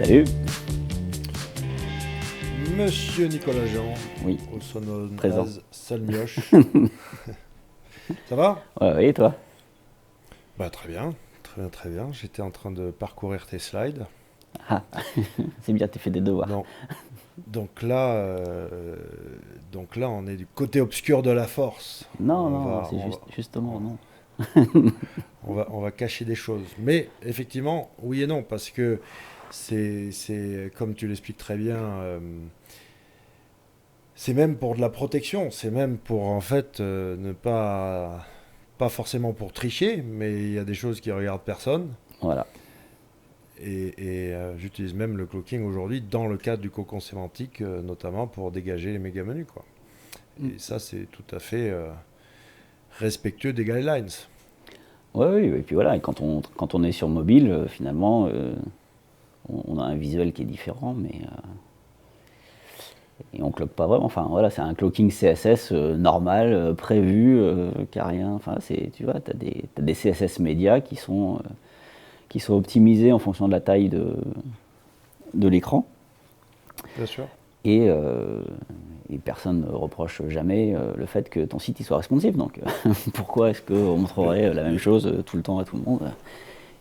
Salut. Monsieur Nicolas Jean, Oui, au sonorase présent. Salmioche. Ça va? Ouais, et toi? Bah très bien, très bien, très bien. J'étais en train de parcourir tes slides. Ah, c'est bien, tu fait des devoirs. Donc, donc là, euh, donc là, on est du côté obscur de la force. Non, On non, va, c'est on va, justement, non. on va cacher des choses. Mais effectivement, oui et non, parce que c'est comme tu l'expliques très bien. C'est même pour de la protection, c'est même pour en fait ne pas forcément pour tricher, mais il y a des choses qui regardent personne. Voilà. Et j'utilise même le cloaking aujourd'hui dans le cadre du cocon sémantique, notamment pour dégager les méga menus, quoi. Mm. Et ça, c'est tout à fait respectueux des guidelines. Ouais, oui, et puis voilà, et quand on est sur mobile, finalement, on a un visuel qui est différent, mais et on cloque pas vraiment. Enfin, voilà, c'est un cloaking CSS normal, prévu, qui a rien. Enfin, tu vois, t'as des CSS médias qui sont optimisés en fonction de la taille de l'écran. Bien sûr. Et, euh, et personne ne reproche jamais le fait que ton site il soit responsive. Donc pourquoi est-ce qu'on Le- montrerait la même le- chose tout le temps à tout le monde?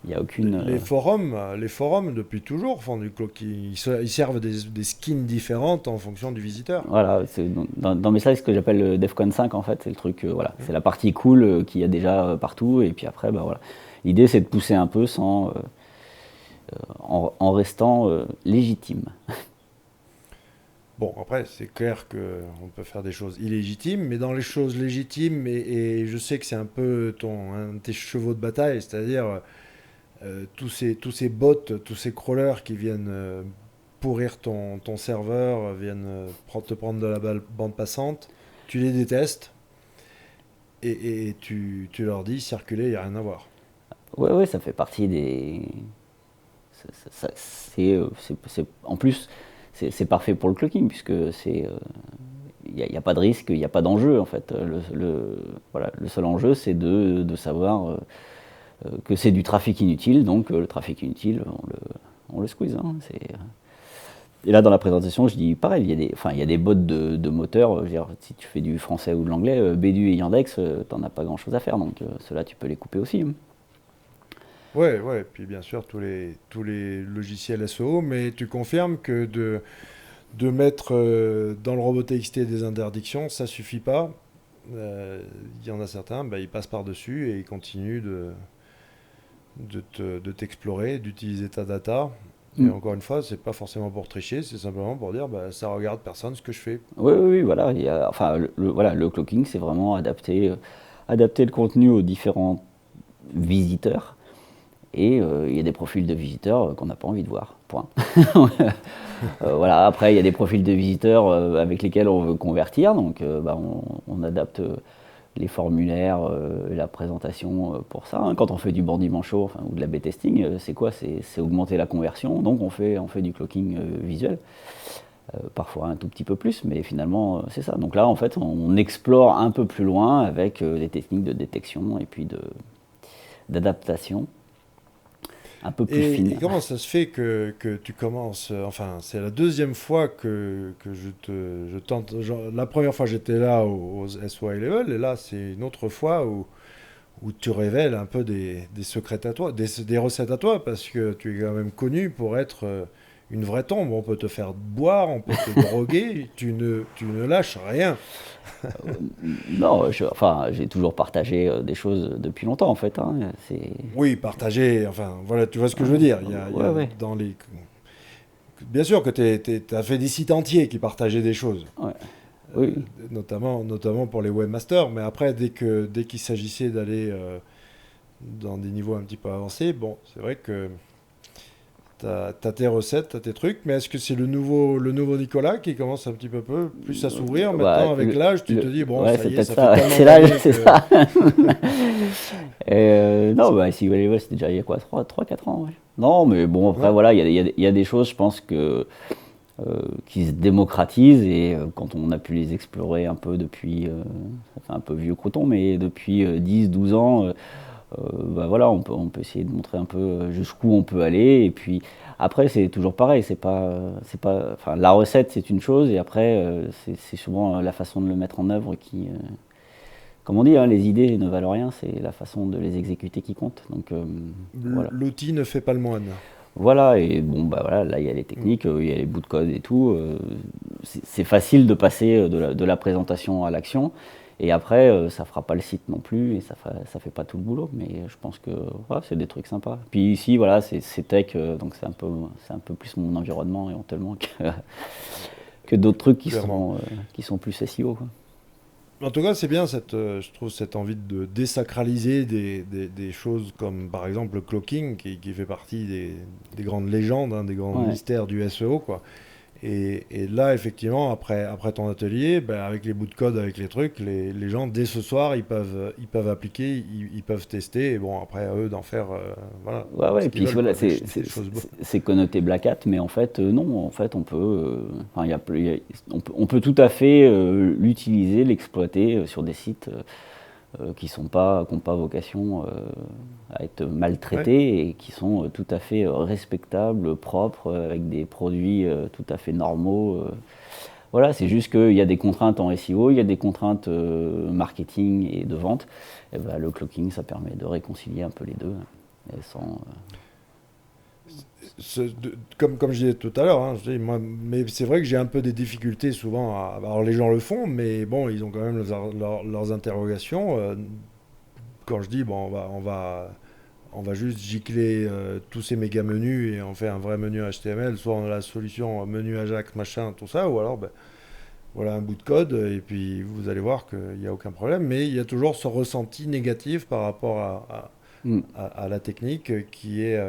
Il n'y a aucune. les forums depuis toujours font du cloaking. Ils servent des skins différentes en fonction du visiteur. Voilà, c'est dans mes slides ce que j'appelle le DEFCON 5 en fait, c'est le truc, voilà, c'est la partie cool qu'il y a déjà partout, et puis après, bah voilà. L'idée c'est de pousser un peu en restant légitime. Bon, après, c'est clair qu'on peut faire des choses illégitimes, mais dans les choses légitimes, et je sais que c'est un peu un de tes chevaux de bataille, c'est-à-dire tous ces bots, tous ces crawlers qui viennent pourrir ton serveur, viennent te prendre de la bande passante, tu les détestes, et tu leur dis, circuler, il n'y a rien à voir. Ouais, ouais, ça fait partie des. En plus, c'est parfait pour le clocking, puisque il n'y a pas de risque, il n'y a pas d'enjeu en fait. Voilà, le seul enjeu c'est de savoir que c'est du trafic inutile, donc le trafic inutile, on le squeeze. Hein, et là dans la présentation je dis pareil, il y a des bots de moteurs, je veux dire, si tu fais du français ou de l'anglais, Bédu et Yandex, t'en as pas grand chose à faire, donc ceux-là tu peux les couper aussi. Hein. Ouais, ouais, puis bien sûr tous les logiciels SEO, mais tu confirmes que de mettre dans le robot TXT des interdictions, ça suffit pas. Il y en a certains, bah, ils passent par-dessus et ils continuent de t'explorer, d'utiliser ta data. Et Mm. encore une fois, c'est pas forcément pour tricher, c'est simplement pour dire bah, ça regarde personne ce que je fais. Oui, oui, oui, voilà. Enfin, voilà, le cloaking, c'est vraiment adapter le contenu aux différents visiteurs. Et il y a des profils de visiteurs qu'on n'a pas envie de voir. Point. Voilà. Après, il y a des profils de visiteurs avec lesquels on veut convertir. Donc, bah, on adapte les formulaires, la présentation pour ça. Hein. Quand on fait du bandit manchot enfin, ou de la B-testing, c'est quoi? C'est augmenter la conversion. Donc, on fait du cloaking visuel. Parfois un tout petit peu plus, mais finalement c'est ça. Donc là en fait on explore un peu plus loin avec des techniques de détection et puis d'adaptation un peu plus Et fines. comment ça se fait que tu commences, enfin c'est la deuxième fois que je tente, la première fois j'étais là aux SY Level, et là c'est une autre fois où tu révèles un peu des secrets à toi, des recettes à toi, parce que tu es quand même connu pour être une vraie tombe. On peut te faire boire, on peut te droguer, tu ne lâches rien. Non, enfin j'ai toujours partagé des choses depuis longtemps en fait. Hein. Oui, partager, enfin voilà, tu vois ce que je veux dire. Il y Ouais, a ouais, dans les... Bien sûr que tu as fait des sites entiers qui partageaient des choses, ouais. Oui, notamment pour les webmasters, mais après, dès qu'il s'agissait d'aller dans des niveaux un petit peu avancés, bon, c'est vrai que t'as tes recettes, t'as tes trucs, mais est-ce que c'est le nouveau Nicolas qui commence un petit peu plus à s'ouvrir bah, maintenant avec l'âge? Tu te dis, bon, ouais ça c'est y est, peut-être ça fait ça. tellement C'est là, d'années c'est que... ça. Non, bah, si Level, c'était déjà il y a quoi, 3 4 ans, ouais. Non, mais bon, après, Ouais. voilà, il y a des choses, je pense, qui se démocratisent, et quand on a pu les explorer un peu depuis, ça fait un peu vieux coton, mais depuis 10 12 ans, Bah voilà, on peut essayer de montrer un peu jusqu'où on peut aller. Et puis après, c'est toujours pareil. Enfin, la recette, c'est une chose. Et après, c'est souvent la façon de le mettre en œuvre qui, comme on dit, hein, les idées ne valent rien. C'est la façon de les exécuter qui compte. Donc voilà. L'outil ne fait pas le moine. Voilà, et bon, bah voilà, là il y a les techniques, il y a les bouts de code et tout. C'est facile de passer de la présentation à l'action. Et après, ça fera pas le site non plus, et ça fait pas tout le boulot. Mais je pense que voilà, c'est des trucs sympas. Puis ici, voilà, c'est tech, donc c'est un peu plus mon environnement éventuellement que d'autres trucs qui sont plus SEO, quoi. En tout cas, c'est bien, je trouve, cette envie de désacraliser des choses comme, par exemple, le cloaking, qui fait partie des grandes légendes, hein, des grands Ouais. mystères du SEO, quoi. Et là, effectivement, après ton atelier, ben, avec les bouts de code, avec les trucs, les gens, dès ce soir, ils peuvent appliquer, ils peuvent tester, et bon, après, à eux d'en faire voilà, Ouais, ouais, ce et qu'ils puis veulent, voilà, quoi, des choses bonnes. c'est connoté Black Hat, mais en fait, non, en fait, on peut, enfin, on peut tout à fait l'utiliser, l'exploiter sur des sites qui n'ont pas vocation à être Ouais, maltraités et qui sont tout à fait respectables, propres, avec des produits tout à fait normaux. Voilà, c'est juste qu'il y a des contraintes en SEO, il y a des contraintes marketing et de vente. Et ben, le cloaking, ça permet de réconcilier un peu les deux, et sans, comme je disais tout à l'heure, hein, je dis, moi, mais c'est vrai que j'ai un peu des difficultés souvent. Alors les gens le font, mais bon, ils ont quand même leurs interrogations. Quand je dis, bon, on va juste gicler tous ces méga menus et on fait un vrai menu HTML, soit on a la solution menu Ajax, machin, tout ça, ou alors ben, voilà un bout de code et puis vous allez voir qu'il n'y a aucun problème. Mais il y a toujours ce ressenti négatif par rapport Mm. à la technique qui est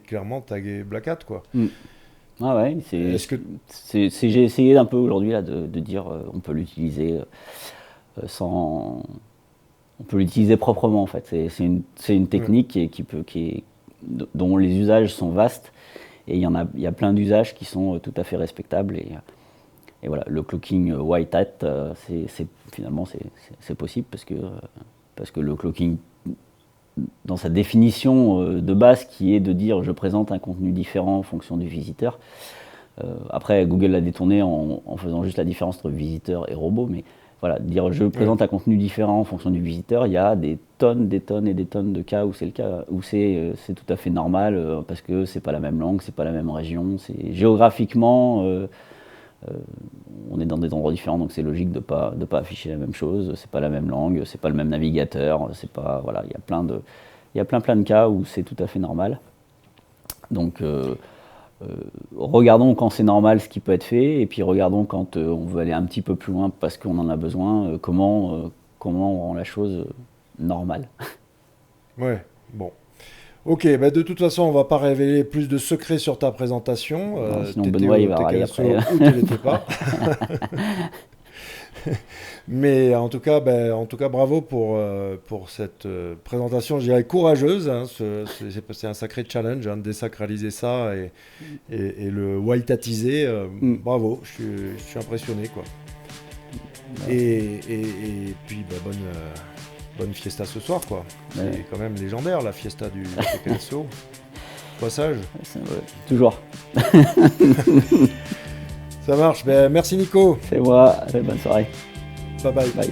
clairement tagué Black Hat, quoi. Mm. Ah ouais, Est-ce que j'ai essayé un peu aujourd'hui là de dire on peut l'utiliser sans, on peut l'utiliser proprement en fait. C'est une ouais, technique dont les usages sont vastes et il y a plein d'usages qui sont tout à fait respectables et voilà, le cloaking white hat, finalement c'est possible parce que le cloaking dans sa définition de base qui est de dire je présente un contenu différent en fonction du visiteur. Après, Google l'a détourné en faisant juste la différence entre visiteur et robot, mais voilà, dire je ouais, présente un contenu différent en fonction du visiteur, il y a des tonnes et des tonnes de cas où c'est le cas, où c'est tout à fait normal parce que c'est pas la même langue, c'est pas la même région, c'est géographiquement on est dans des endroits différents, donc c'est logique de pas afficher la même chose, c'est pas la même langue, c'est pas le même navigateur, c'est pas voilà, il y a plein de cas où c'est tout à fait normal. Donc regardons quand c'est normal ce qui peut être fait, et puis regardons quand on veut aller un petit peu plus loin parce qu'on en a besoin, comment on rend la chose normale. ouais. Bon. Ok, bah de toute façon, on va pas révéler plus de secrets sur ta présentation. Non, sinon T'étais Benoît il au va râler après. TKSO ou tu l'étais pas. Mais en tout cas, bravo pour cette présentation, je dirais courageuse, hein. C'est un sacré challenge, hein, de désacraliser ça et le white-hatiser. Mm. Bravo, je suis impressionné, quoi. Et puis, bah, bonne fiesta ce soir, quoi. Ouais, C'est quand même légendaire, la fiesta du TKSO. Sois sage. ouais, toujours. Ça marche. Ben, merci, Nico. C'est moi, allez, bonne soirée. Bye bye. Bye.